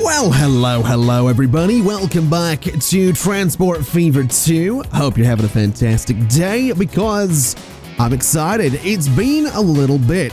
Well, hello everybody. Welcome back to Transport Fever 2. Hope you're having a fantastic day because I'm excited. It's been a little bit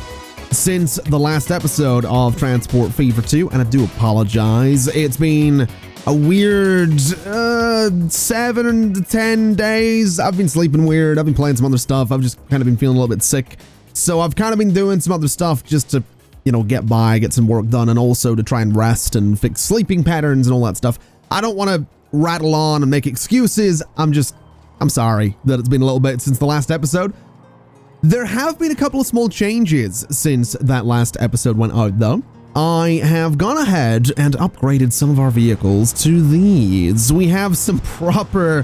since the last episode of Transport Fever 2, and I do apologize. It's been a weird 7 to 10 days. I've been sleeping weird. I've been playing some other stuff. I've just kind of been feeling a little bit sick. So I've kind of been doing some other stuff just to, you know, get by, get some work done, and also to try and rest and fix sleeping patterns and all that stuff. I don't want to rattle on and make excuses. I'm sorry that it's been a little bit since the last episode. There have been a couple of small changes since that last episode went out, though. I have gone ahead and upgraded some of our vehicles to these. We have some proper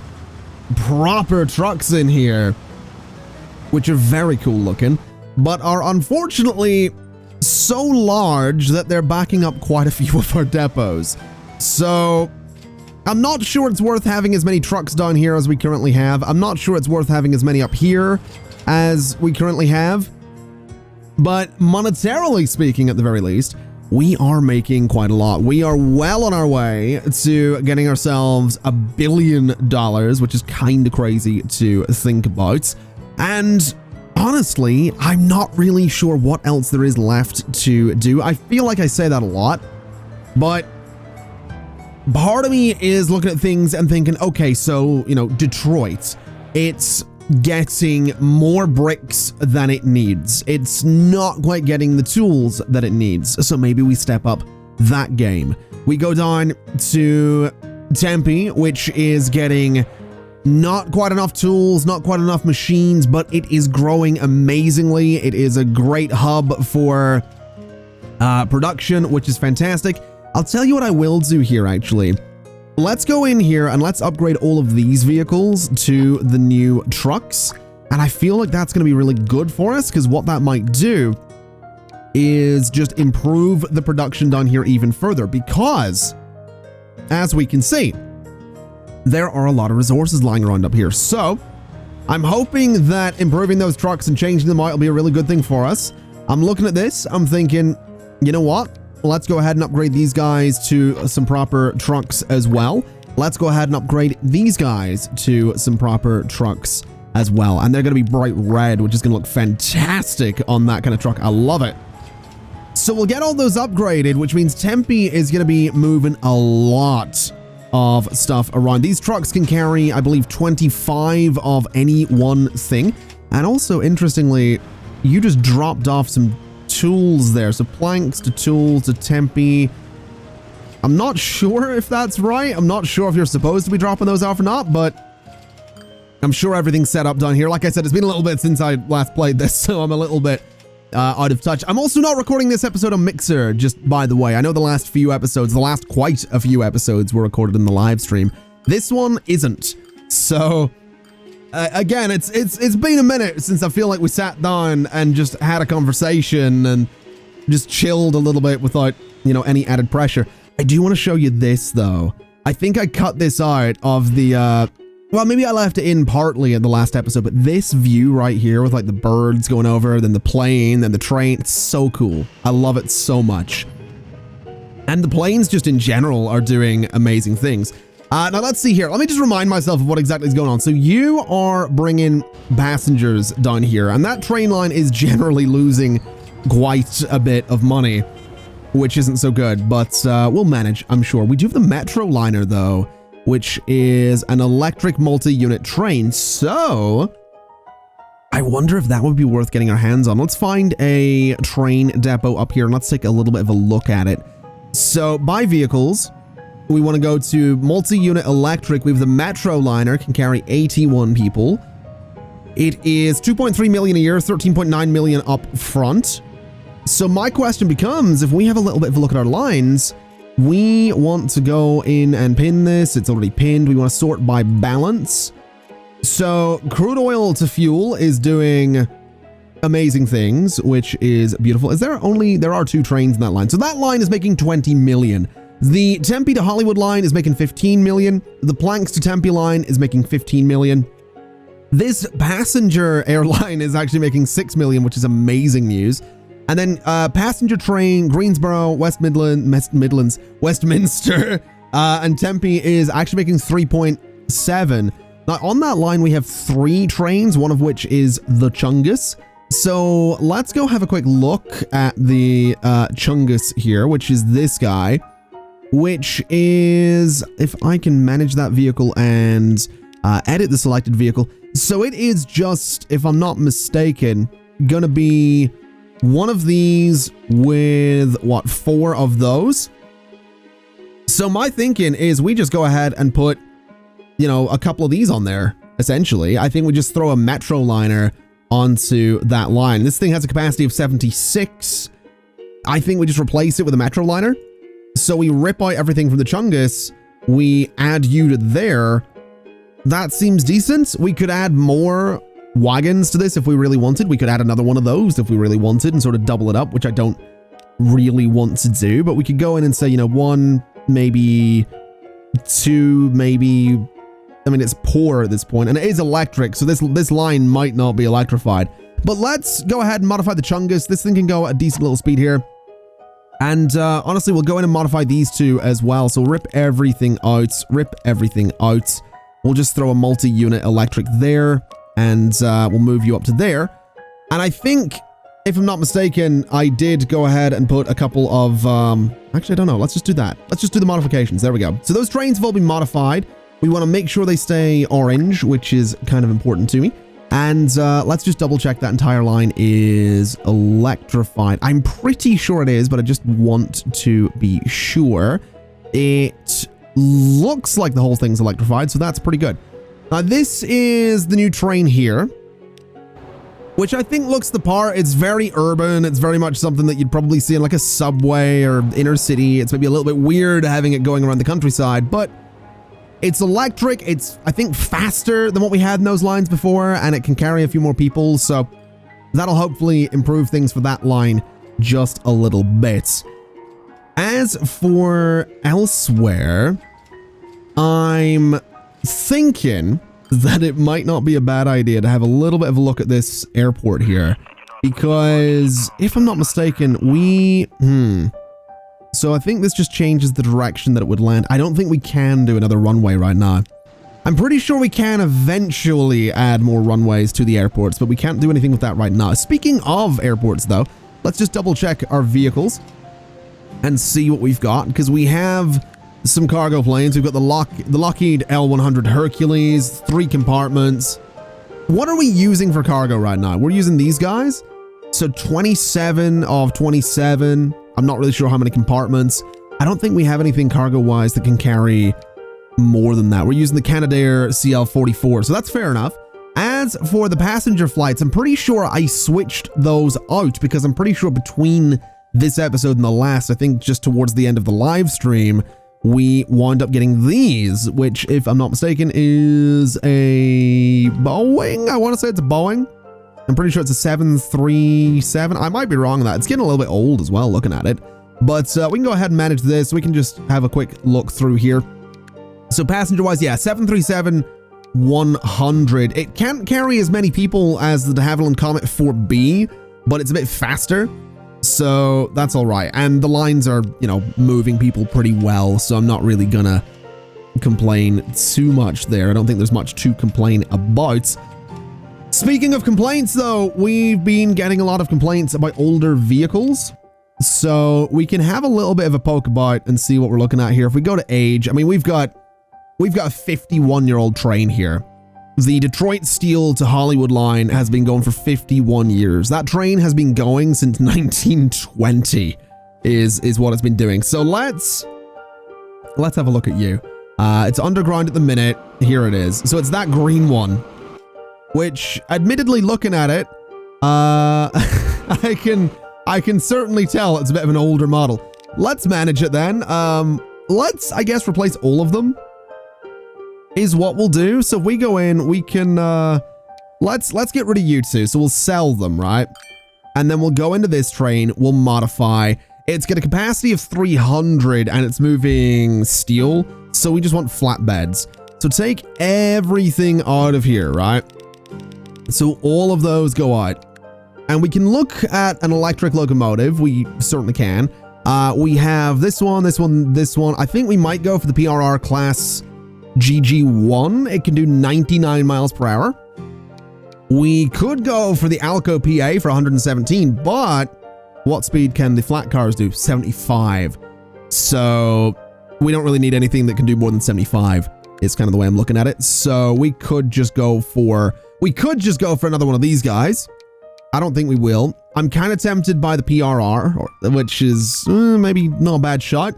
trucks in here, which are very cool looking, but are unfortunately so large that they're backing up quite a few of our depots. So I'm not sure it's worth having as many trucks down here as we currently have. I'm not sure it's worth having as many up here as we currently have. But monetarily speaking, at the very least, we are making quite a lot. We are well on our way to getting ourselves $1 billion, which is kind of crazy to think about. And honestly, I'm not really sure what else there is left to do. I feel like I say that a lot, but part of me is looking at things and thinking, okay, so, you know, Detroit, it's getting more bricks than it needs. It's not quite getting the tools that it needs. So maybe we step up that game. We go down to Tempe, which is getting not quite enough tools, not quite enough machines, but it is growing amazingly. It is a great hub for production, which is fantastic. I'll tell you what I will do here, actually. Let's go in here and let's upgrade all of these vehicles to the new trucks. And I feel like that's going to be really good for us, because what that might do is just improve the production down here even further, because as we can see, there are a lot of resources lying around up here. So I'm hoping that improving those trucks and changing them out will be a really good thing for us. I'm looking at this, I'm thinking, you know what? Let's go ahead and upgrade these guys to some proper trucks as well. Let's go ahead and upgrade these guys to some proper trucks as well. And they're going to be bright red, which is going to look fantastic on that kind of truck. I love it. So we'll get all those upgraded, which means Tempe is going to be moving a lot of stuff around. These trucks can carry, I believe, 25 of any one thing. And also, interestingly, you just dropped off some tools there. So planks to tools to Tempe. I'm not sure if that's right. I'm not sure if you're supposed to be dropping those off or not, but I'm sure everything's set up down here. Like I said, it's been a little bit since I last played this, so I'm a little bit out of touch. I'm also not recording this episode on Mixer, just by the way. I know the last quite a few episodes were recorded in the live stream. This one isn't. So again, it's been a minute since I feel like we sat down and just had a conversation and just chilled a little bit without, you know, any added pressure. I do want to show you this though. I think I cut this out of the well, maybe I left it in partly in the last episode, but this view right here with like the birds going over, then the plane, then the train, it's so cool. I love it so much. And the planes just in general are doing amazing things. Now let's see here. Let me just remind myself of what exactly is going on. So you are bringing passengers down here, and that train line is generally losing quite a bit of money, which isn't so good, but we'll manage, I'm sure. We do have the Metro liner though, which is an electric multi-unit train. So I wonder if that would be worth getting our hands on. Let's find a train depot up here and let's take a little bit of a look at it. So buy vehicles. We want to go to multi-unit electric. We have the Metro liner, can carry 81 people. It is 2.3 million a year, 13.9 million up front. So my question becomes, if we have a little bit of a look at our lines, we want to go in and pin this. It's already pinned. We want to sort by balance. So crude oil to fuel is doing amazing things, which is beautiful. There are 2 trains in that line. So that line is making 20 million. The Tempe to Hollywood line is making 15 million. The planks to Tempe line is making 15 million. This passenger airline is actually making 6 million, which is amazing news. And then passenger train, Greensboro, Westminster, and Tempe is actually making 3.7. Now, on that line, we have 3 trains, one of which is the Chungus. So let's go have a quick look at the Chungus here, which is this guy, which is, if I can manage that vehicle and edit the selected vehicle. So it is just, if I'm not mistaken, gonna be one of these with, what, 4 of those? So my thinking is we just go ahead and put, you know, a couple of these on there, essentially. I think we just throw a Metro liner onto that line. This thing has a capacity of 76. I think we just replace it with a Metro liner. So we rip out everything from the Chungus, we add you to there. That seems decent. We could add more wagons to this if we really wanted. We could add another one of those if we really wanted and sort of double it up, which I don't really want to do. But we could go in and say, you know, 1, maybe 2, maybe... I mean, it's poor at this point, and it is electric, so this line might not be electrified. But let's go ahead and modify the Chungus. This thing can go at a decent little speed here. And honestly, we'll go in and modify these 2 as well. So rip everything out, rip everything out. We'll just throw a multi-unit electric there, and we'll move you up to there. And I think, if I'm not mistaken, I did go ahead and put a couple of... actually, I don't know. Let's just do that. Let's just do the modifications. There we go. So those trains have all been modified. We want to make sure they stay orange, which is kind of important to me. And let's just double check that entire line is electrified. I'm pretty sure it is, but I just want to be sure. It looks like the whole thing's electrified, so that's pretty good. Now, this is the new train here, which I think looks the part. It's very urban. It's very much something that you'd probably see in like a subway or inner city. It's maybe a little bit weird having it going around the countryside, but it's electric. It's, I think, faster than what we had in those lines before, and it can carry a few more people, so that'll hopefully improve things for that line just a little bit. As for elsewhere, I'm thinking that it might not be a bad idea to have a little bit of a look at this airport here, because if I'm not mistaken, so I think this just changes the direction that it would land. I don't think we can do another runway right now. I'm pretty sure we can eventually add more runways to the airports, but we can't do anything with that right now. Speaking of airports, though, let's just double check our vehicles and see what we've got, because we have some cargo planes. We've got the Lockheed L100 Hercules, 3 compartments. What are we using for cargo right now? We're using these guys. So 27 of 27. I'm not really sure how many compartments. I don't think we have anything cargo-wise that can carry more than that. We're using the Canadair CL44, so that's fair enough. As for the passenger flights, I'm pretty sure I switched those out because I'm pretty sure between this episode and the last, I think just towards the end of the live stream, we wound up getting these, which, if I'm not mistaken, is a Boeing. I want to say it's a Boeing. I'm pretty sure it's a 737. I might be wrong on that. It's getting a little bit old as well, looking at it. But we can go ahead and manage this. We can just have a quick look through here. So passenger-wise, yeah, 737-100. It can't carry as many people as the de Havilland Comet 4B, but it's a bit faster. So that's all right. And the lines are, you know, moving people pretty well. So I'm not really gonna complain too much there. I don't think there's much to complain about. Speaking of complaints, though, we've been getting a lot of complaints about older vehicles. So we can have a little bit of a poke about and see what we're looking at here. If we go to age, I mean, we've got a 51-year-old train here. The Detroit Steel to Hollywood line has been going for 51 years. That train has been going since 1920 is what it's been doing. So let's have a look at you. It's underground at the minute. Here it is. So it's that green one, which admittedly, looking at it, I can certainly tell it's a bit of an older model. Let's manage it then. Let's, I guess, replace all of them is what we'll do. So if we go in, we can, let's get rid of you two. So we'll sell them, right? And then we'll go into this train. We'll modify. It's got a capacity of 300 and it's moving steel. So we just want flatbeds. So take everything out of here, right? So all of those go out. And we can look at an electric locomotive. We certainly can. We have this one, this one, this one. I think we might go for the PRR class GG1. It can do 99 miles per hour. We could go for the Alco PA for 117, but what speed can the flat cars do? 75. So we don't really need anything that can do more than 75. Is kind of the way I'm looking at it. So we could just go for another one of these guys. I don't think we will. I'm kind of tempted by the PRR, which is maybe not a bad shot.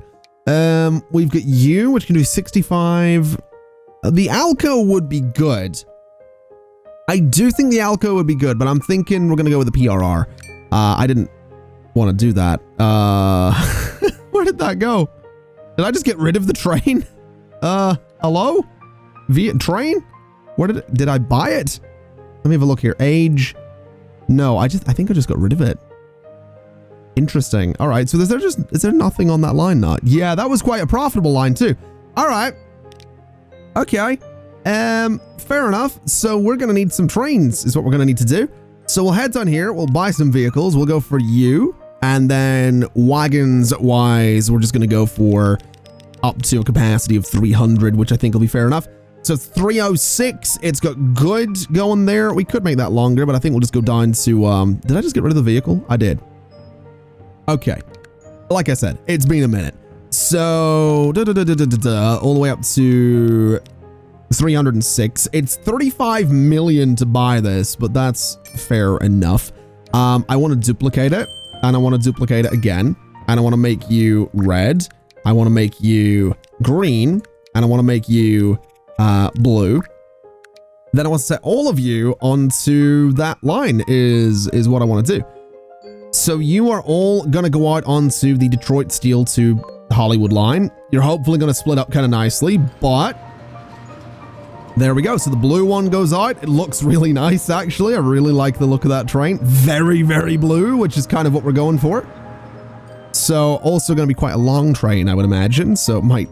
We've got you, which can do 65. The Alco would be good. I do think the Alco would be good, but I'm thinking we're going to go with the PRR. I didn't want to do that. Where did that go? Did I just get rid of the train? Hello? Train? Where did I buy it? Let me have a look here. Age. No, I think I just got rid of it. Interesting. All right. So is there nothing on that line now? Yeah, that was quite a profitable line too. All right. Okay. Fair enough. So we're going to need some trains is what we're going to need to do. So we'll head down here. We'll buy some vehicles. We'll go for you. And then wagons wise, we're just going to go for up to a capacity of 300, which I think will be fair enough. So 306, it's got good going there. We could make that longer, but I think we'll just go down to, did I just get rid of the vehicle? I did. Okay. Like I said, it's been a minute. So, all the way up to 306. It's 35 million to buy this, but that's fair enough. I want to duplicate it, and I want to duplicate it again, and I want to make you red. I want to make you green, and I want to make you blue. Then I want to set all of you onto that line is what I want to do. So you are all going to go out onto the Detroit Steel to Hollywood line. You're hopefully going to split up kind of nicely, but there we go. So the blue one goes out. It looks really nice, actually. I really like the look of that train. Very, very blue, which is kind of what we're going for. So also going to be quite a long train, I would imagine. So it might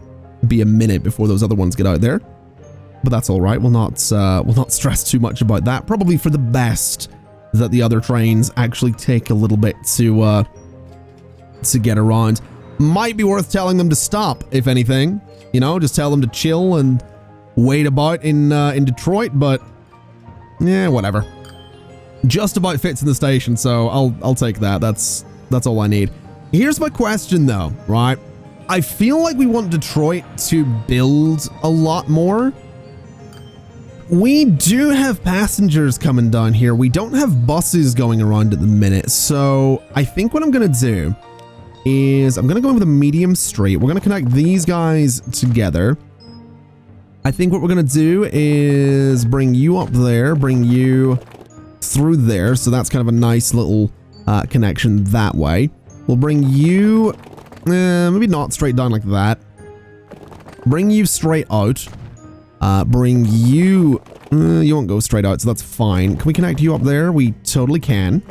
be a minute before those other ones get out there. But that's all right. We'll not stress too much about that. Probably for the best that the other trains actually take a little bit to get around. Might be worth telling them to stop, if anything. You know, just tell them to chill and wait about in Detroit. But yeah, whatever. Just about fits in the station, so I'll take that. That's all I need. Here's my question, though. Right, I feel like we want Detroit to build a lot more. We do have passengers coming down here. We don't have buses going around at the minute. So I think what I'm going to do is I'm going to go in with a medium street. We're going to connect these guys together. I think what we're going to do is bring you up there, bring you through there. So that's kind of a nice little connection that way. We'll bring you, maybe not straight down like that. Bring you straight out. Bring you, you won't go straight out, so that's fine. Can we connect you up there? We totally can.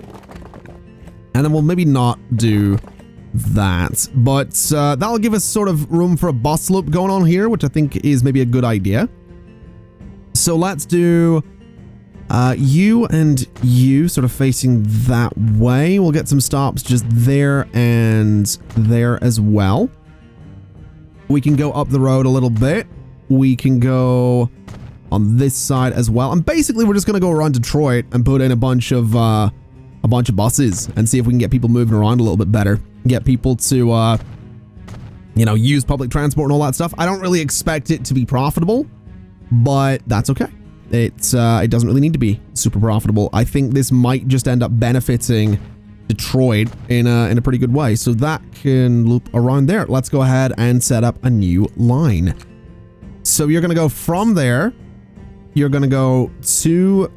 And then we'll maybe not do that, but that'll give us sort of room for a bus loop going on here, which I think is maybe a good idea. So let's do you and you sort of facing that way. We'll get some stops just there and there as well. We can go up the road a little bit. We can go on this side as well. And basically, we're just going to go around Detroit and put in a bunch of buses and see if we can get people moving around a little bit better. Get people to, you know, use public transport and all that stuff. I don't really expect it to be profitable, but that's okay. It doesn't really need to be super profitable. I think this might just end up benefiting Detroit in a pretty good way. So that can loop around there. Let's go ahead and set up a new line. So you're going to go from there, you're going to go to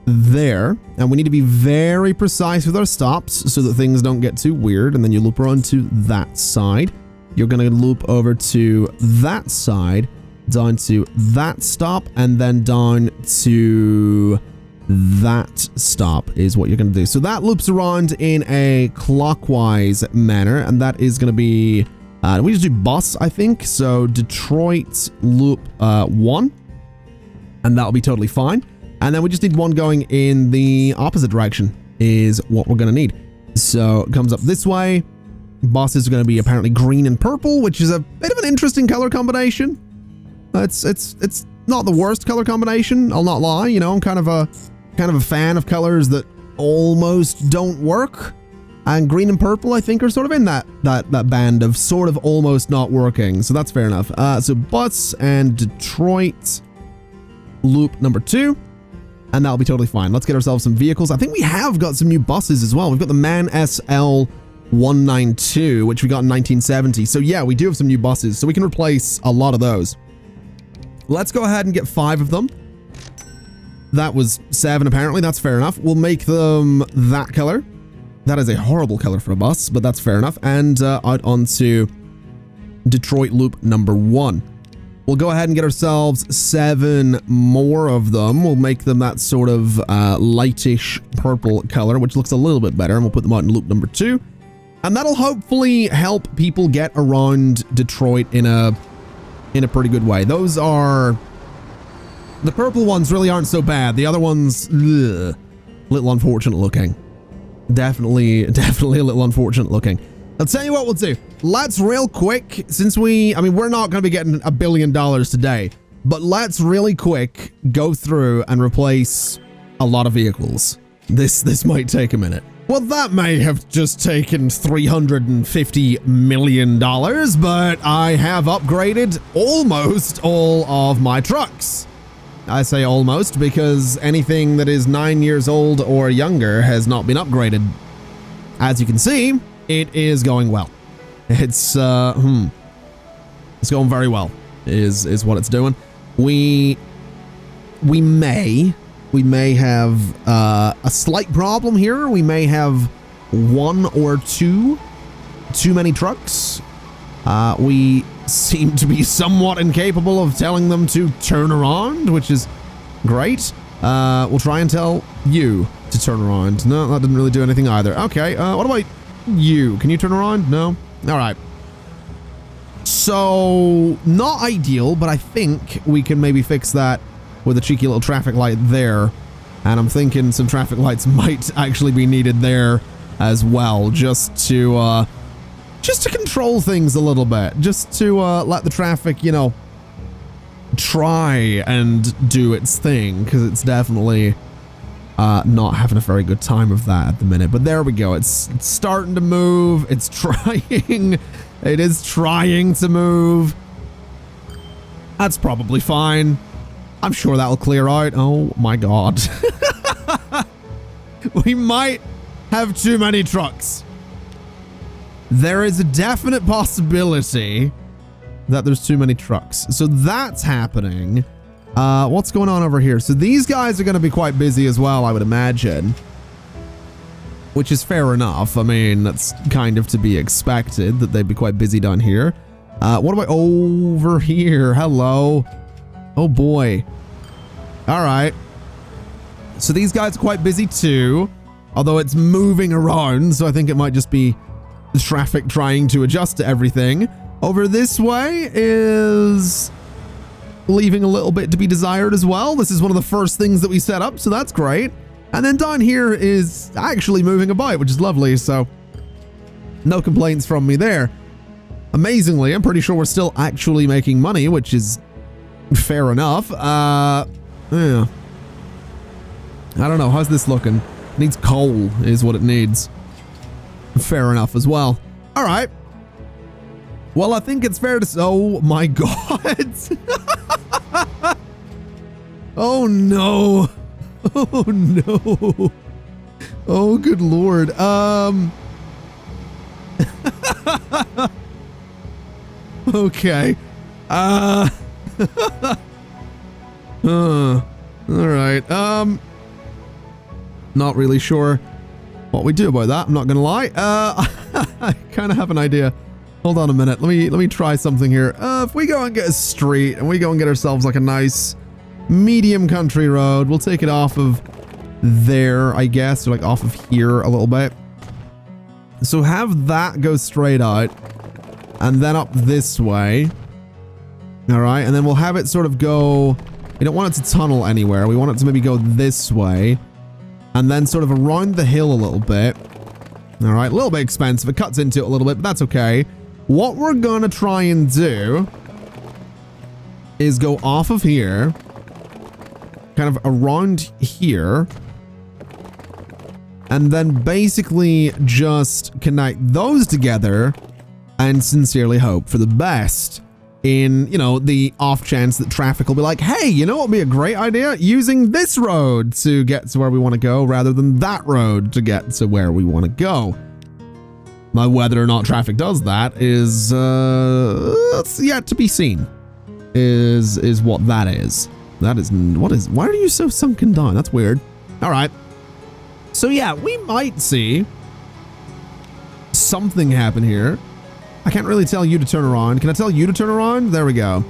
there, and we need to be very precise with our stops so that things don't get too weird, and then you loop around to that side. You're going to loop over to that side, down to that stop, and then down to that stop is what you're going to do. So that loops around in a clockwise manner, and that is going to be we just do bus, I think. So Detroit loop 1, and that'll be totally fine. And then we just need one going in the opposite direction. is what we're going to need. So it comes up this way. Buses are going to be apparently green and purple, which is a bit of an interesting color combination. It's not the worst color combination, I'll not lie. You know, I'm kind of a fan of colors that almost don't work. And green and purple, I think, are sort of in that band of sort of almost not working. So that's fair enough. So bus and Detroit loop number 2. And that'll be totally fine. Let's get ourselves some vehicles. I think we have got some new buses as well. We've got the MAN SL 192, which we got in 1970. So yeah, we do have some new buses. So we can replace a lot of those. Let's go ahead and get 5 of them. That was 7 apparently. That's fair enough. We'll make them that color. That is a horrible color for a bus, but that's fair enough. And out onto Detroit loop number 1. We'll go ahead and get ourselves 7 more of them. We'll make them that sort of lightish purple color, which looks a little bit better. And we'll put them out in loop number 2. And that'll hopefully help people get around Detroit in a pretty good way. Those are... The purple ones really aren't so bad. The other ones, ugh, little unfortunate looking. Definitely a little unfortunate looking. I'll tell you what we'll do. Let's real quick, since we're not going to be getting $1 billion today, but let's really quick go through and replace a lot of vehicles. This might take a minute. Well, that may have just taken $350 million, but I have upgraded almost all of my trucks. I say almost because anything that is 9 years old or younger has not been upgraded. As you can see, it is going well. It's going very well, is what it's doing. We may have a slight problem here. We may have 1 or 2 too many trucks. We seem to be somewhat incapable of telling them to turn around, which is great. We'll try and tell you to turn around. No, that didn't really do anything either. Okay, what about you? Can you turn around? No? Alright. So, not ideal, but I think we can maybe fix that with a cheeky little traffic light there. And I'm thinking some traffic lights might actually be needed there as well, just to control things a little bit, just to let the traffic, you know, try and do its thing, because it's definitely not having a very good time of that at the minute. But there we go. It's starting to move. It's trying. It is trying to move. That's probably fine. I'm sure that'll clear out. Oh my god. We might have too many trucks. There is a definite possibility that there's too many trucks. So that's happening. What's going on over here? So these guys are going to be quite busy as well, I would imagine. Which is fair enough. I mean, that's kind of to be expected that they'd be quite busy down here. What about over here? Hello. Oh boy. All right. So these guys are quite busy too. Although it's moving around, so I think it might just be the traffic trying to adjust to everything. Over this way is leaving a little bit to be desired as well. This is one of the first things that we set up, so that's great. And then down here is actually moving about, which is lovely, so no complaints from me there. Amazingly, I'm pretty sure we're still actually making money, which is fair enough. Yeah. I don't know, how's this looking? It needs coal is what it needs. Fair enough as well. All right. Well, I think it's fair to say, oh my god. Oh no. Oh no. Oh good lord. Okay. All right. Not really sure what we do about that. I'm not gonna lie. I kind of have an idea. Hold on a minute. Let me try something here. If we go and get a street and we go and get ourselves like a nice medium country road, we'll take it off of there, I guess, or like off of here a little bit. So have that go straight out and then up this way. All right. And then we'll have it sort of go, we don't want it to tunnel anywhere. We want it to maybe go this way. and then sort of around the hill a little bit. All right, a little bit expensive. It cuts into it a little bit, but that's okay. What we're going to try and do is go off of here, kind of around here, and then basically just connect those together and sincerely hope for the best in, you know, the off chance that traffic will be like, hey, you know what would be a great idea? Using this road to get to where we want to go rather than that road to get to where we want to go. Now, whether or not traffic does that is it's yet to be seen. Is what that is. That is what is. Why are you so sunken down? That's weird. All right. So yeah, we might see something happen here. I can't really tell you to turn around. Can I tell you to turn around? There we go.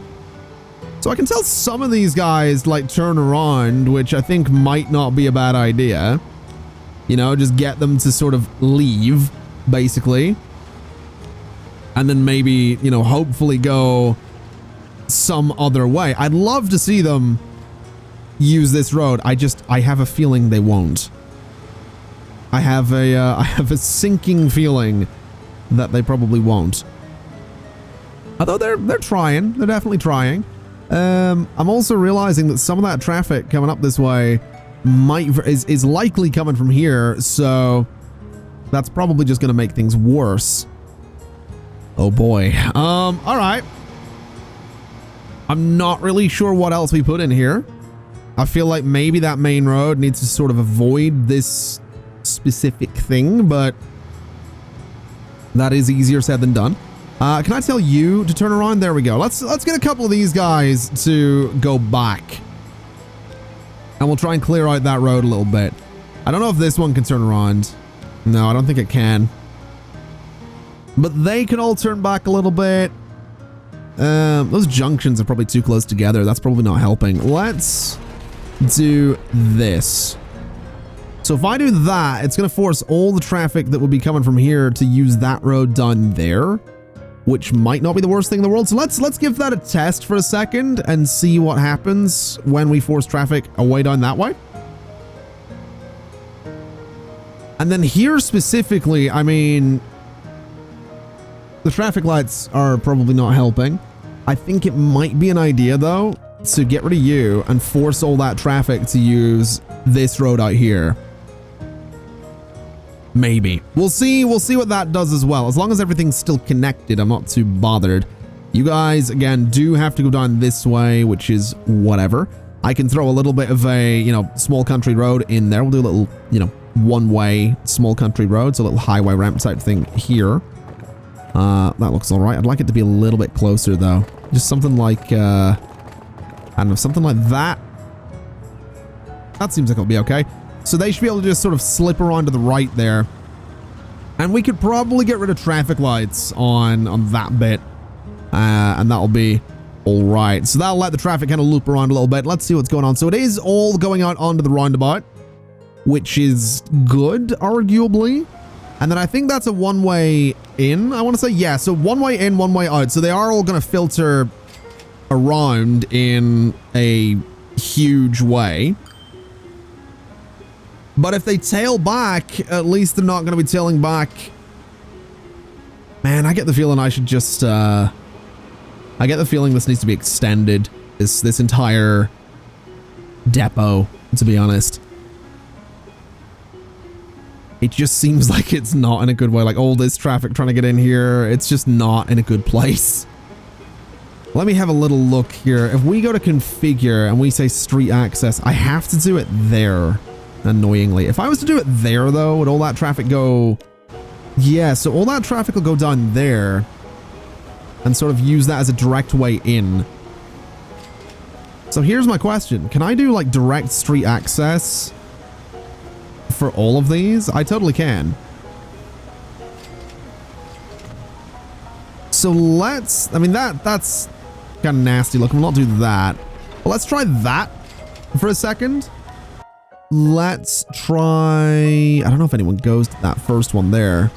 So I can tell some of these guys like turn around, which I think might not be a bad idea. You know, just get them to sort of leave, basically. And then maybe, you know, hopefully go some other way. I'd love to see them use this road. I have a feeling they won't. I have a sinking feeling that they probably won't. Although they're trying. They're definitely trying. I'm also realizing that some of that traffic coming up this way is likely coming from here, so that's probably just going to make things worse. Oh boy. All right. I'm not really sure what else we put in here. I feel like maybe that main road needs to sort of avoid this specific thing, but that is easier said than done. Can I tell you to turn around? There we go. Let's get a couple of these guys to go back. And we'll try and clear out that road a little bit. I don't know if this one can turn around. No, I don't think it can. But they can all turn back a little bit. Those junctions are probably too close together. That's probably not helping. Let's do this. So if I do that, it's going to force all the traffic that would be coming from here to use that road down there, which might not be the worst thing in the world. So let's give that a test for a second and see what happens when we force traffic away down that way. And then here specifically, I mean, the traffic lights are probably not helping. I think it might be an idea though to get rid of you and force all that traffic to use this road out here. Maybe. We'll see what that does as well. As long as everything's still connected, I'm not too bothered. You guys, again, do have to go down this way, which is whatever. I can throw a little bit of a, you know, small country road in there. We'll do a little, you know, one-way small country road. So a little highway ramp type thing here. That looks all right. I'd like it to be a little bit closer, though. Just something like, I don't know, something like that. That seems like it'll be okay. So they should be able to just sort of slip around to the right there. And we could probably get rid of traffic lights on that bit. And that'll be all right. So that'll let the traffic kind of loop around a little bit. Let's see what's going on. So it is all going out onto the roundabout, which is good, arguably. And then I think that's a one-way in, I want to say. Yeah, so one way in, one way out. So they are all going to filter around in a huge way. But if they tail back, at least they're not going to be tailing back. Man, I get the feeling I should just, I get the feeling this needs to be extended. This entire depot, to be honest. It just seems like it's not in a good way. Like all this traffic trying to get in here, it's just not in a good place. Let me have a little look here. If we go to configure and we say street access, I have to do it there, annoyingly. If I was to do it there though, would all that traffic go... Yeah, so all that traffic will go down there and sort of use that as a direct way in. So here's my question. Can I do like direct street access for all of these? I totally can. So let's, I mean, that's kind of nasty looking. We'll not do that. Well, let's try that for a second. Let's try, I don't know if anyone goes to that first one there.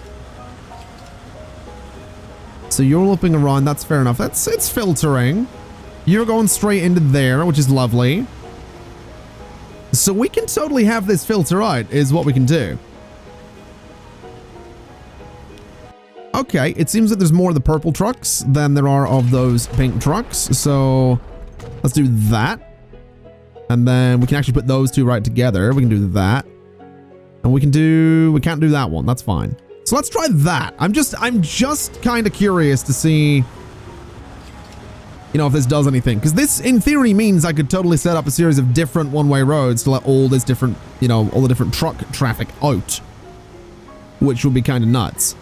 So you're looping around, that's fair enough. It's filtering. You're going straight into there, which is lovely. So we can totally have this filter out, is what we can do. Okay, it seems that there's more of the purple trucks than there are of those pink trucks. So let's do that. And then we can actually put those two right together. We can do that. And we can't do that one. That's fine. So let's try that. I'm just kind of curious to see, you know, if this does anything. Because this, in theory, means I could totally set up a series of different one-way roads to let all this different, you know, all the different truck traffic out. Which would be kind of nuts.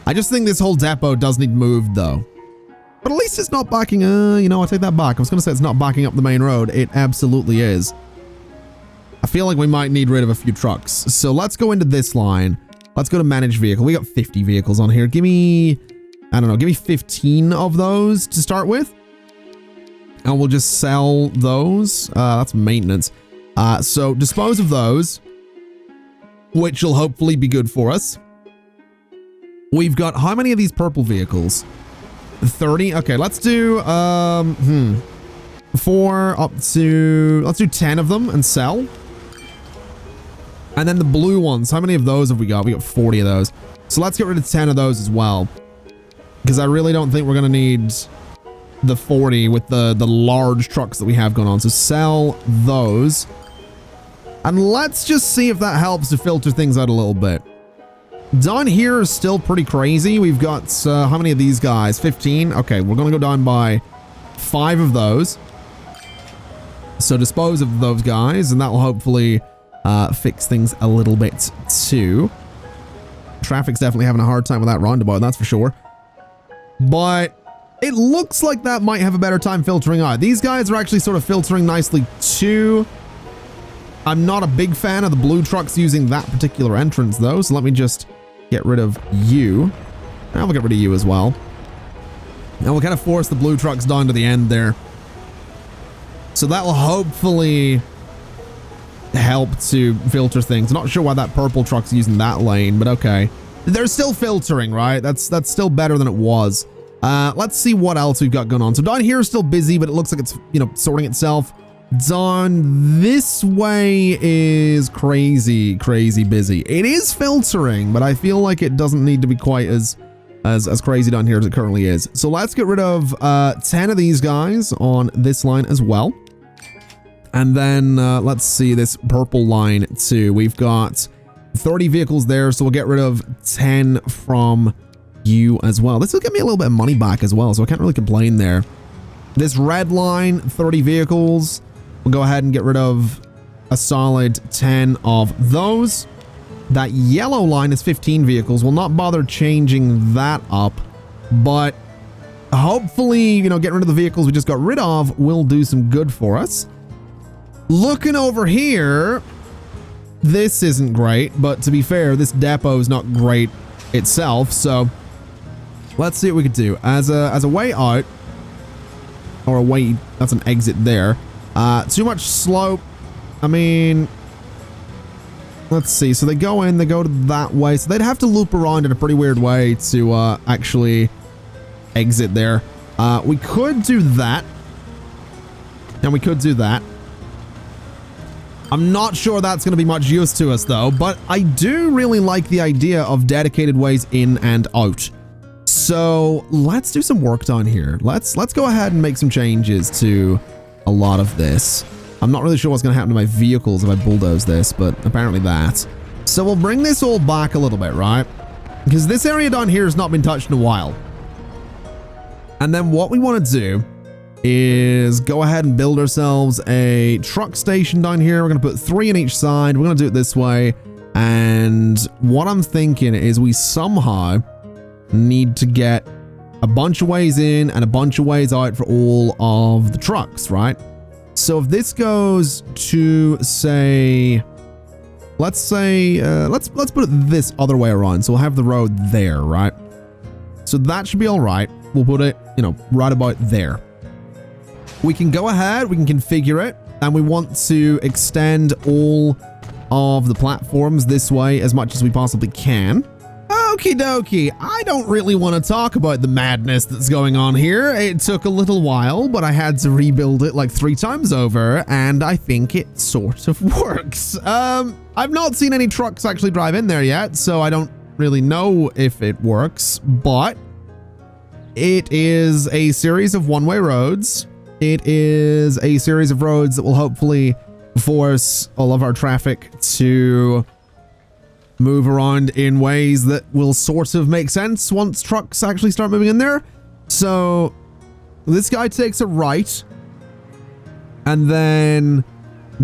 I just think this whole depot does need moved, though. But at least it's not backing, you know, I take that back. I was going to say it's not backing up the main road. It absolutely is. I feel like we might need rid of a few trucks. So let's go into this line. Let's go to manage vehicle. We got 50 vehicles on here. Give me, I don't know, give me 15 of those to start with. And we'll just sell those. That's maintenance. So dispose of those, which will hopefully be good for us. We've got how many of these purple vehicles? 30. Okay, let's do let's do 10 of them and sell. And then the blue ones, how many of those have we got? We got 40 of those. So let's get rid of 10 of those as well. Because I really don't think we're going to need the 40 with the large trucks that we have going on. So sell those. And let's just see if that helps to filter things out a little bit. Down here is still pretty crazy. We've got, how many of these guys? 15? Okay, we're going to go down by 5 of those. So dispose of those guys, and that will hopefully fix things a little bit too. Traffic's definitely having a hard time with that roundabout, that's for sure. But it looks like that might have a better time filtering out. These guys are actually sort of filtering nicely too. I'm not a big fan of the blue trucks using that particular entrance though, so let me just get rid of you. And we'll get rid of you as well. And we'll kind of force the blue trucks down to the end there. So that will hopefully help to filter things. I'm not sure why that purple truck's using that lane, but okay. They're still filtering, right? That's still better than it was. Let's see what else we've got going on. So down here is still busy, but it looks like it's, you know, sorting itself. Down this way is crazy busy. It is filtering, but I feel like it doesn't need to be quite as crazy down here as it currently is. So let's get rid of 10 of these guys on this line as well. And then let's see this purple line too. We've got 30 vehicles there, so we'll get rid of 10 from you as well. This will give me a little bit of money back as well, so I can't really complain there. This red line, 30 vehicles. We'll go ahead and get rid of a solid 10 of those. That yellow line is 15 vehicles. We'll not bother changing that up, but hopefully, you know, getting rid of the vehicles we just got rid of will do some good for us. Looking over here, this isn't great, but to be fair, this depot is not great itself, so let's see what we could do. As a way out, or a way, that's an exit there. Too much slope. I mean, let's see. So they go in, they go to that way. So they'd have to loop around in a pretty weird way to actually exit there. We could do that. And we could do that. I'm not sure that's going to be much use to us though, but I do really like the idea of dedicated ways in and out. So let's do some work down here. Let's go ahead and make some changes to a lot of this. I'm not really sure what's going to happen to my vehicles if I bulldoze this, but apparently that. So we'll bring this all back a little bit, right? Because this area down here has not been touched in a while. And then what we want to do is go ahead and build ourselves a truck station down here. We're going to put 3 on each side. We're going to do it this way. And what I'm thinking is we somehow need to get a bunch of ways in and a bunch of ways out for all of the trucks, right? So if this goes to say, let's say, let's put it this other way around. So we'll have the road there, right? So that should be all right. We'll put it, you know, right about there. We can go ahead, we can configure it, and we want to extend all of the platforms this way as much as we possibly can. Okie dokie, I don't really want to talk about the madness that's going on here. It took a little while, but I had to rebuild it like 3 times over, and I think it sort of works. I've not seen any trucks actually drive in there yet, so I don't really know if it works, but it is a series of one-way roads. It is a series of roads that will hopefully force all of our traffic to move around in ways that will sort of make sense once trucks actually start moving in there. So this guy takes a right and then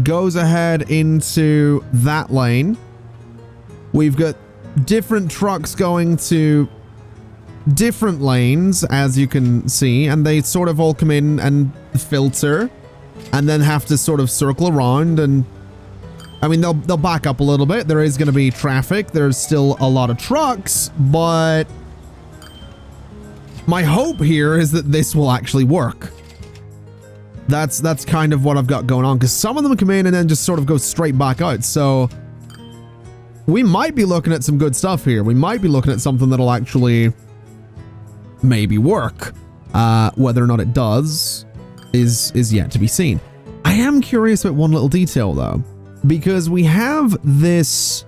goes ahead into that lane. We've got different trucks going to different lanes, as you can see, and they sort of all come in and filter and then have to sort of circle around. And I mean, they'll back up a little bit. There is going to be traffic. There's still a lot of trucks, but my hope here is that this will actually work. That's kind of what I've got going on, because some of them come in and then just sort of go straight back out. So we might be looking at some good stuff here. We might be looking at something that'll actually maybe work. Whether or not it does is yet to be seen. I am curious about one little detail though, because we have this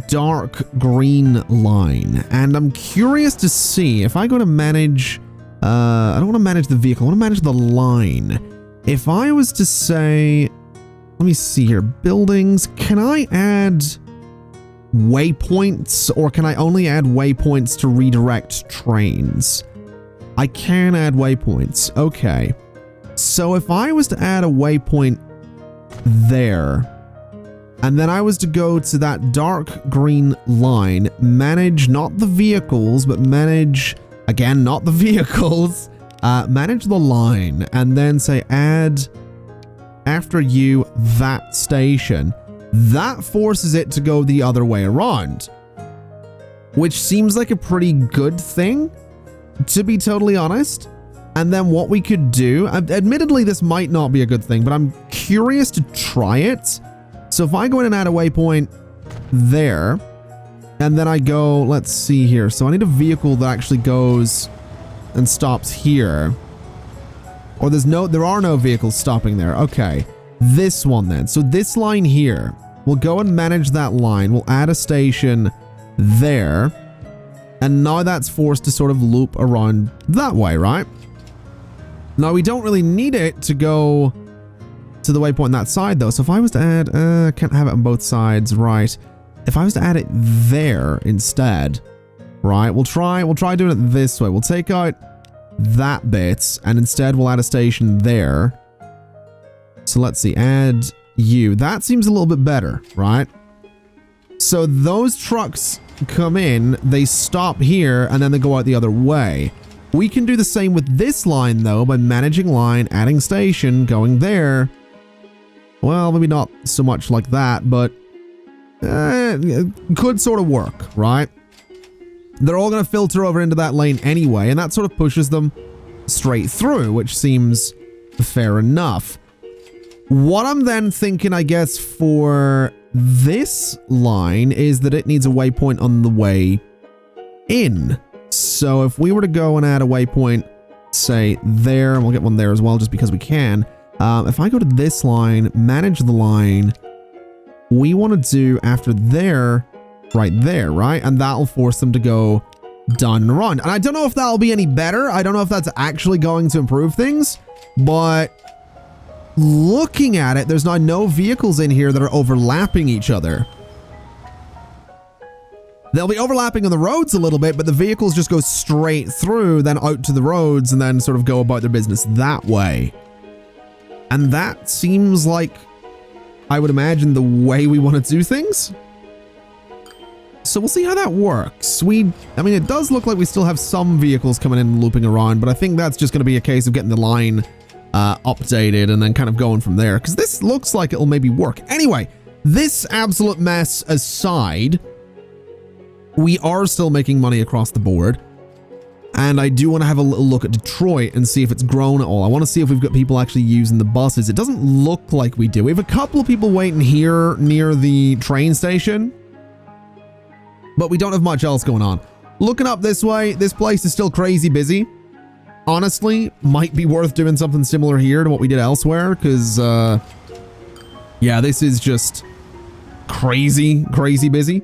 dark green line, and I'm curious to see if I go to manage, I don't want to manage the vehicle, I want to manage the line. If I was to say, let me see here, buildings, can I add waypoints, or can I only add waypoints to redirect trains? I can add waypoints. Okay. So if I was to add a waypoint there, and then I was to go to that dark green line, manage not the vehicles, but manage, again, not the vehicles, manage the line, and then say add after you that station, that forces it to go the other way around, which seems like a pretty good thing, to be totally honest. And then what we could do, admittedly this might not be a good thing, but I'm curious to try it. So if I go in and add a waypoint there, and then I go, let's see here. So I need a vehicle that actually goes and stops here. Or there are no vehicles stopping there. Okay. This one then. So this line here, we'll go and manage that line. We'll add a station there. And now that's forced to sort of loop around that way, right? Now we don't really need it to go to the waypoint on that side though. So if I was to add, can't have it on both sides, right? If I was to add it there instead, right? We'll try doing it this way. We'll take out that bit and instead we'll add a station there. So let's see, add you. That seems a little bit better, right? So those trucks come in, they stop here, and then they go out the other way. We can do the same with this line though, by managing line, adding station, going there. Well, maybe not so much like that, but could sort of work, right? They're all going to filter over into that lane anyway, and that sort of pushes them straight through, which seems fair enough. What I'm then thinking, I guess, for this line is that it needs a waypoint on the way in. So if we were to go and add a waypoint, say there, and we'll get one there as well just because we can. If I go to this line, manage the line, we want to do after there, right there, right? And that'll force them to go down and around. And I don't know if that'll be any better. I don't know if that's actually going to improve things, but looking at it, there's now no vehicles in here that are overlapping each other. They'll be overlapping on the roads a little bit, but the vehicles just go straight through, then out to the roads, and then sort of go about their business that way. And that seems like, I would imagine, the way we want to do things. So we'll see how that works. I mean, it does look like we still have some vehicles coming in and looping around, but I think that's just going to be a case of getting the line updated and then kind of going from there, because this looks like it'll maybe work. Anyway, this absolute mess aside, we are still making money across the board. And I do want to have a little look at Detroit and see if it's grown at all. I want to see if we've got people actually using the buses. It doesn't look like we do. We have a couple of people waiting here near the train station. but we don't have much else going on. Looking up this way, this place is still crazy busy. Honestly, might be worth doing something similar here to what we did elsewhere, because, yeah, this is just crazy busy.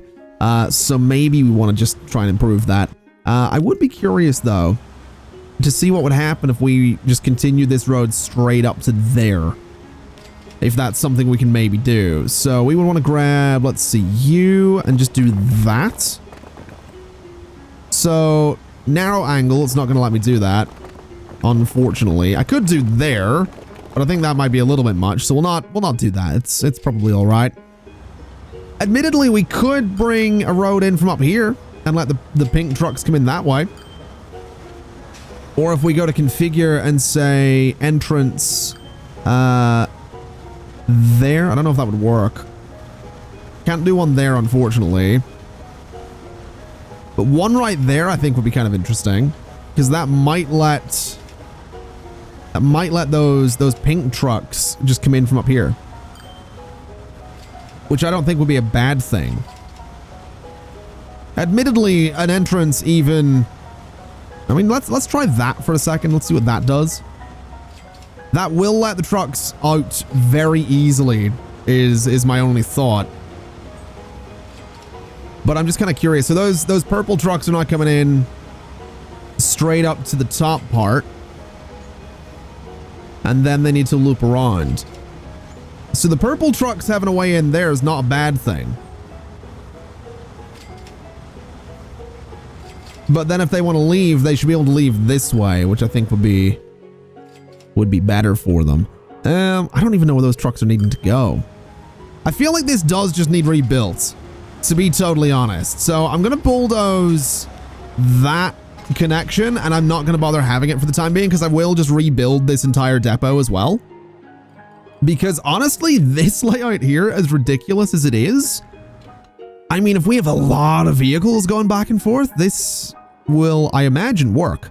So maybe we want to just try and improve that. I would be curious, though, to see what would happen if we just continue this road straight up to there. If that's something we can maybe do. So we would want to grab, let's see, you, and just do that. So, narrow angle, it's not going to let me do that, unfortunately. I could do there, but I think that might be a little bit much, so we'll not do that. It's probably all right. Admittedly, we could bring a road in from up here and let the pink trucks come in that way. Or if we go to configure and say entrance there, I don't know if that would work. Can't do one there, unfortunately. But one right there, I think, would be kind of interesting, because that might let those pink trucks just come in from up here, which I don't think would be a bad thing. Admittedly, an entrance even. I mean, let's try that for a second. Let's see what that does. That will let the trucks out very easily. Is my only thought. But I'm just kind of curious. So those purple trucks are not coming in straight up to the top part. And then they need to loop around. So the purple trucks having a way in there is not a bad thing. But then if they want to leave, they should be able to leave this way, which I think would be better for them. I don't even know where those trucks are needing to go. I feel like this does just need rebuilt, to be totally honest. So I'm going to bulldoze that connection, and I'm not going to bother having it for the time being, because I will just rebuild this entire depot as well. Because honestly, this layout here, as ridiculous as it is, I mean, if we have a lot of vehicles going back and forth, this will, I imagine, work.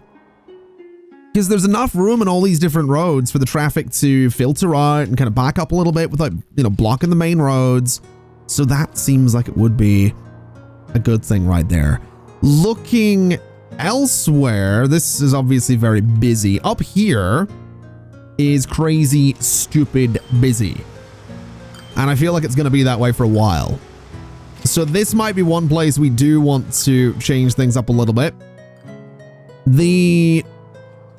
Because there's enough room in all these different roads for the traffic to filter out and kind of back up a little bit without, blocking the main roads. So that seems like it would be a good thing right there. Looking elsewhere, this is obviously very busy. Up here is crazy, stupid busy. And I feel like it's going to be that way for a while. So this might be one place we do want to change things up a little bit. The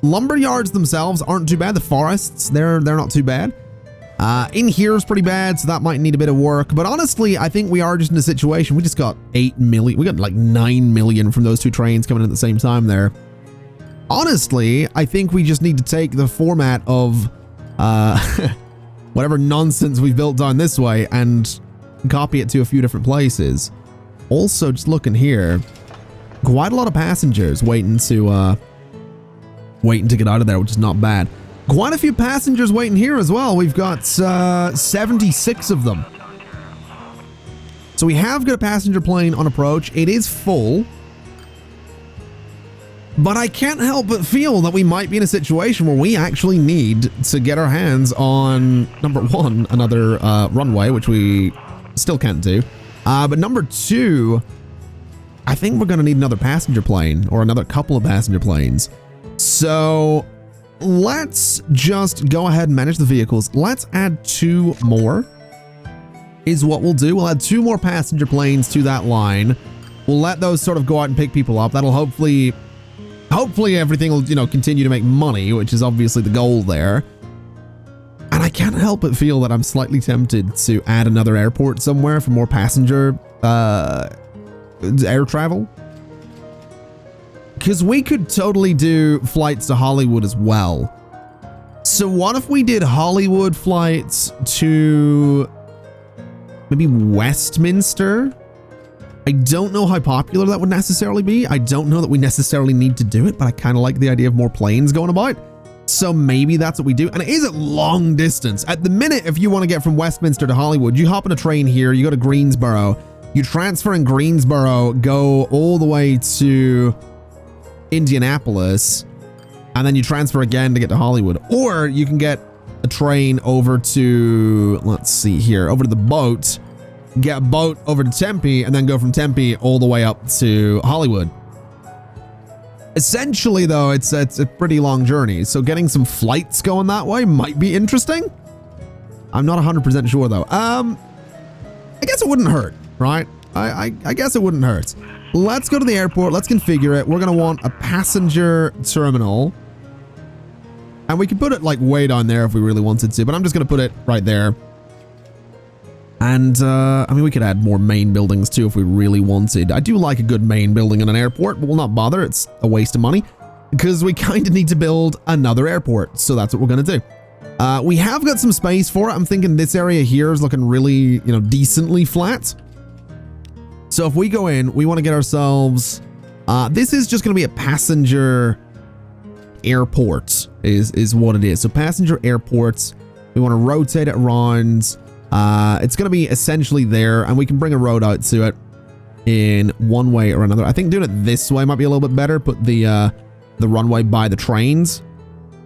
lumber yards themselves aren't too bad. The forests, they're not too bad. In here is pretty bad, so that might need a bit of work. But honestly, I think we are just in a situation. We just got 8 million. We got like 9 million from those two trains coming in at the same time there. Honestly, I think we just need to take the format of whatever nonsense we've built down this way and copy it to a few different places. Also, just looking here, quite a lot of passengers waiting to get out of there, which is not bad. Quite a few passengers waiting here as well. We've got 76 of them. So we have got a passenger plane on approach. It is full. But I can't help but feel that we might be in a situation where we actually need to get our hands on, number one, another runway, which we still can't do. But number two, I think we're going to need another passenger plane, or another couple of passenger planes. So let's just go ahead and manage the vehicles. Let's add 2 more is what we'll do. We'll add 2 more passenger planes to that line. We'll let those sort of go out and pick people up. That'll hopefully everything will, continue to make money, which is obviously the goal there. And I can't help but feel that I'm slightly tempted to add another airport somewhere for more passenger air travel. Because we could totally do flights to Hollywood as well. So what if we did Hollywood flights to maybe Westminster? I don't know how popular that would necessarily be. I don't know that we necessarily need to do it, but I kind of like the idea of more planes going about. So maybe that's what we do. And it is a long distance. At the minute, if you want to get from Westminster to Hollywood, you hop on a train here, you go to Greensboro, you transfer in Greensboro, go all the way to Indianapolis, and then you transfer again to get to Hollywood. Or you can get a train over to, let's see here, over to the boat, get a boat over to Tempe, and then go from Tempe all the way up to Hollywood. Essentially, though, it's a pretty long journey, so getting some flights going that way might be interesting. I'm not 100% sure, though. I guess it wouldn't hurt, right? I guess it wouldn't hurt. Let's go to the airport. Let's configure it. We're going to want a passenger terminal. And we could put it, like, way down there if we really wanted to, but I'm just going to put it right there. And, I mean, we could add more main buildings, too, if we really wanted. I do like a good main building in an airport, but we'll not bother. It's a waste of money because we kind of need to build another airport. So that's what we're going to do. We have got some space for it. I'm thinking this area here is looking really, you know, decently flat. So if we go in, we want to get ourselves, this is just going to be a passenger airport is what it is. So passenger airports, we want to rotate it around. It's going to be essentially there, and we can bring a road out to it in one way or another. I think doing it this way might be a little bit better. Put the runway by the trains.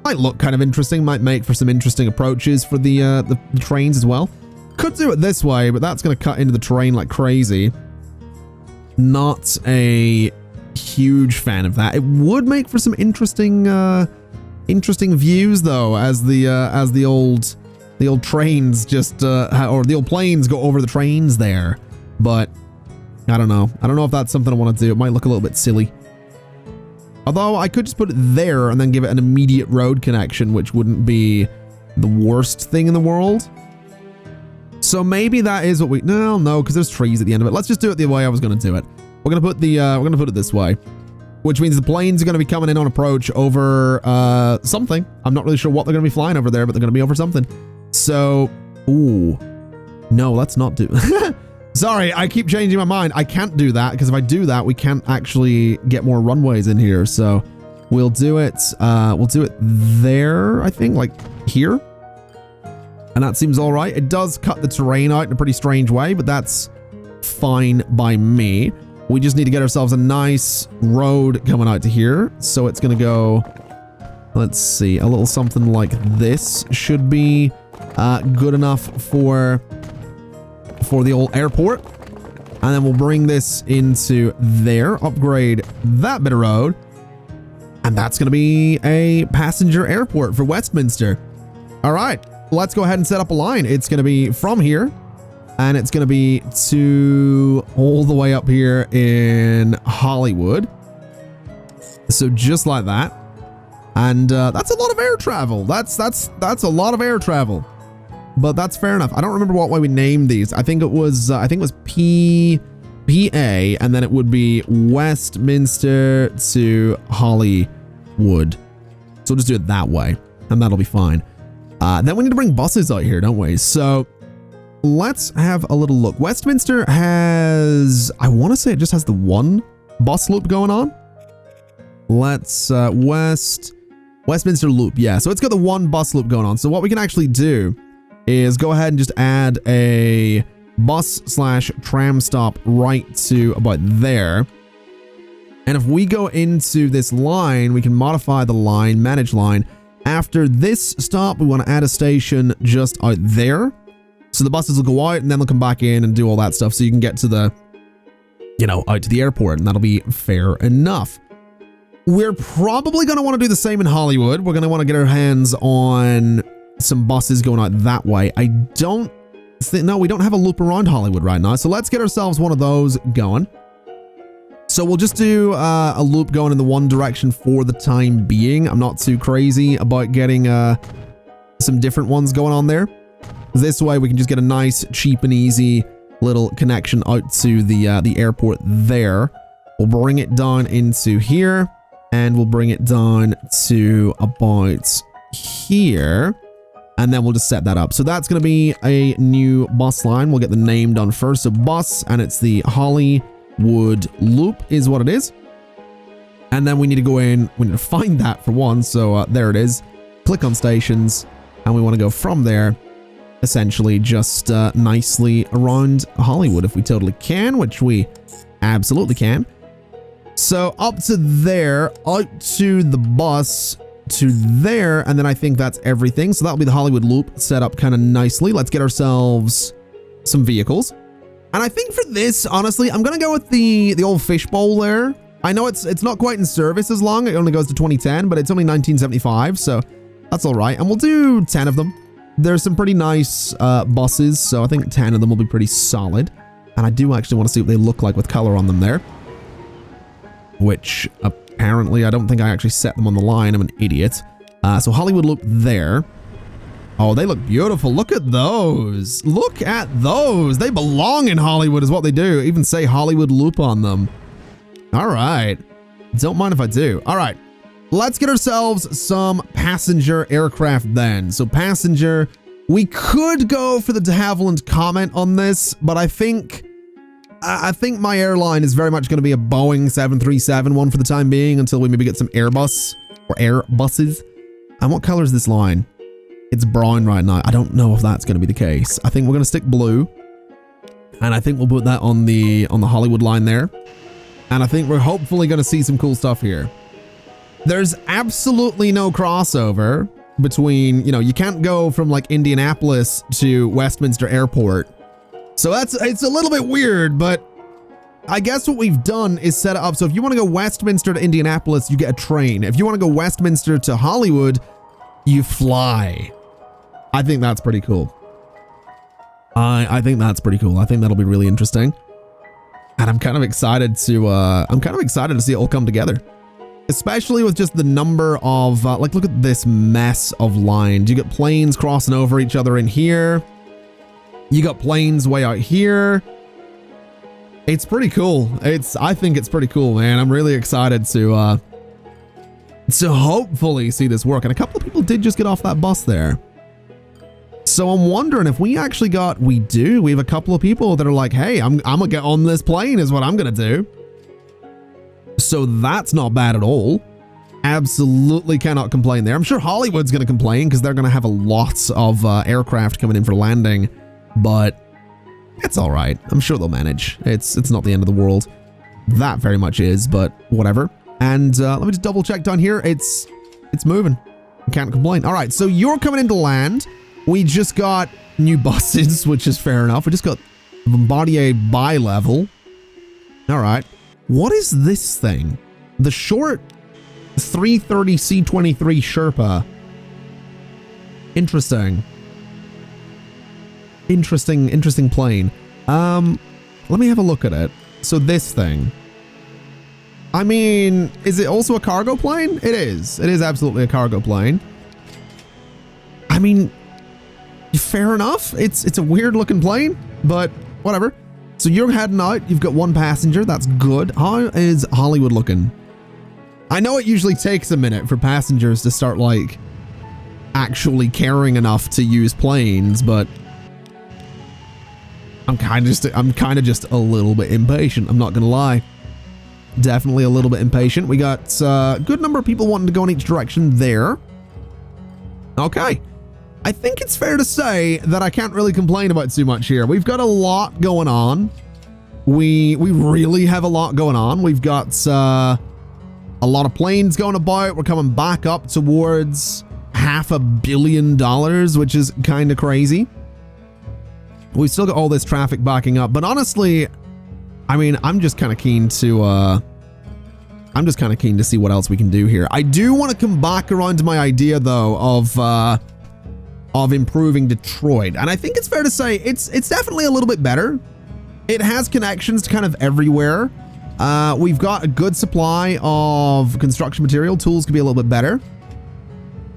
Might look kind of interesting. Might make for some interesting approaches for the trains as well. Could do it this way, but that's going to cut into the terrain like crazy. Not a huge fan of that. It would make for some interesting views though, as the old trains just or the old planes go over the trains there. But I don't know. I don't know if that's something I want to do. It might look a little bit silly. Although I could just put it there and then give it an immediate road connection, which wouldn't be the worst thing in the world. So maybe that is what we... No, because there's trees at the end of it. Let's just do it the way I was going to do it. We're going to put it this way, which means the planes are going to be coming in on approach over something. I'm not really sure what they're going to be flying over there, but they're going to be over something. So, ooh, no, let's not do... Sorry, I keep changing my mind. I can't do that because if I do that, we can't actually get more runways in here. So we'll do it there, I think, like here. And that seems all right. It does cut the terrain out in a pretty strange way, but that's fine by me. We just need to get ourselves a nice road coming out to here. So it's going to go, let's see, a little something like this should be good enough for the old airport. And then we'll bring this into there, upgrade that bit of road. And that's going to be a passenger airport for Westminster. All right. Let's go ahead and set up a line. It's going to be from here, and it's going to be to all the way up here in Hollywood. So just like that. And that's a lot of air travel. That's a lot of air travel. But that's fair enough. I don't remember what way we named these. I think it was PA, and then it would be Westminster to Hollywood. So we'll just do it that way, and that'll be fine. Then we need to bring buses out here, don't we? So let's have a little look. Westminster has, I want to say it just has the one bus loop going on. Let's, Westminster loop. Yeah, so it's got the one bus loop going on. So what we can actually do is go ahead and just add a bus/tram stop right to about there. And if we go into this line, we can modify the line, manage line. After this stop, we want to add a station just out there. So the buses will go out and then they'll come back in and do all that stuff. So you can get to the, you know, out to the airport, and that'll be fair enough. We're probably going to want to do the same in Hollywood. We're going to want to get our hands on some buses going out that way. I don't think, no, we don't have a loop around Hollywood right now. So let's get ourselves one of those going. So we'll just do a loop going in the one direction for the time being. I'm not too crazy about getting some different ones going on there. This way we can just get a nice, cheap and easy little connection out to the airport there. We'll bring it down into here, and we'll bring it down to about here. And then we'll just set that up. So that's going to be a new bus line. We'll get the name done first. So bus, and it's the Hollywood Loop is what it is. And then we need to go in. We need to find that for one. So there it is. Click on stations. And we want to go from there, essentially just nicely around Hollywood if we totally can, which we absolutely can. So up to there, out to the bus, to there, and then I think that's everything. So that'll be the Hollywood Loop set up kind of nicely. Let's get ourselves some vehicles. And I think for this, honestly, I'm going to go with the old fishbowl there. I know it's not quite in service as long. It only goes to 2010, but it's only 1975, so that's all right. And we'll do 10 of them. There's some pretty nice buses, so I think 10 of them will be pretty solid. And I do actually want to see what they look like with color on them there. Which, apparently, I don't think I actually set them on the line. I'm an idiot. So Hollywood Loop there. Oh, they look beautiful. Look at those. Look at those. They belong in Hollywood is what they do. Even say Hollywood Loop on them. All right. Don't mind if I do. All right. Let's get ourselves some passenger aircraft then. So passenger, we could go for the de Havilland Comet on this, but I think my airline is very much going to be a Boeing 737 one for the time being until we maybe get some Airbus or Airbuses. And what color is this line? It's brown right now. I don't know if that's going to be the case. I think we're going to stick blue. And I think we'll put that on the Hollywood line there. And I think we're hopefully going to see some cool stuff here. There's absolutely no crossover between, you know, you can't go from like Indianapolis to Westminster Airport. So it's a little bit weird, but I guess what we've done is set it up. So if you want to go Westminster to Indianapolis, you get a train. If you want to go Westminster to Hollywood, you fly. I think that's pretty cool. I think that's pretty cool. I think that'll be really interesting. And I'm kind of excited to see it all come together. Especially with just the number of, like, look at this mess of lines. You got planes crossing over each other in here. You got planes way out here. It's pretty cool. I think it's pretty cool, man. I'm really excited to hopefully see this work. And a couple of people did just get off that bus there. So I'm wondering if we actually we have a couple of people that are like, hey, I'm gonna get on this plane is what I'm gonna do. So that's not bad at all. Absolutely cannot complain there. I'm sure Hollywood's gonna complain because they're gonna have a lot of aircraft coming in for landing, but it's all right. I'm sure they'll manage. It's not the end of the world. That very much is, but whatever. And let me just double check down here. It's moving. I can't complain. All right, so you're coming into land. We just got new buses, which is fair enough. We just got Bombardier bi-level. All right. What is this thing? The short 330 C-23 Sherpa. Interesting. Interesting plane. Let me have a look at it. So this thing. I mean, is it also a cargo plane? It is. It is absolutely a cargo plane. I mean, fair enough. It's a weird looking plane, but whatever. So you're heading out. You've got one passenger. That's good. How is Hollywood looking? I know it usually takes a minute for passengers to start like actually caring enough to use planes, but I'm kind of just a little bit impatient. I'm not gonna lie. Definitely a little bit impatient. We got a good number of people wanting to go in each direction there. Okay. I think it's fair to say that I can't really complain about too much here. We've got a lot going on. We really have a lot going on. We've got a lot of planes going about. We're coming back up towards $500 million, which is kind of crazy. We've still got all this traffic backing up, but honestly, I mean, I'm just kind of keen to see what else we can do here. I do want to come back around to my idea though of improving Detroit. And I think it's fair to say it's definitely a little bit better. It has connections to kind of everywhere. We've got a good supply of construction material. Tools could be a little bit better,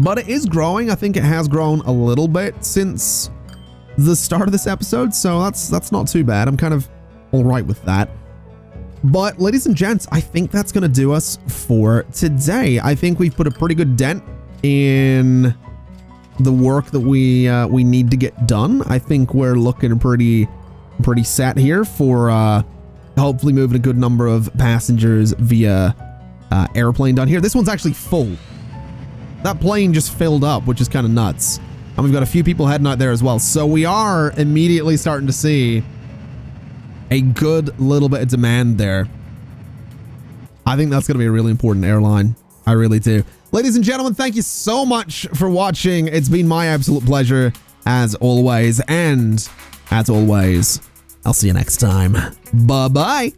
but it is growing. I think it has grown a little bit since the start of this episode. So that's not too bad. I'm kind of all right with that. But ladies and gents, I think that's going to do us for today. I think we've put a pretty good dent in the work that we need to get done. I think we're looking pretty set here for hopefully moving a good number of passengers via airplane down here. This one's actually full. That plane just filled up, which is kind of nuts. And we've got a few people heading out there as well. So we are immediately starting to see a good little bit of demand there. I think that's going to be a really important airline. I really do. Ladies and gentlemen, thank you so much for watching. It's been my absolute pleasure as always. And as always, I'll see you next time. Bye-bye.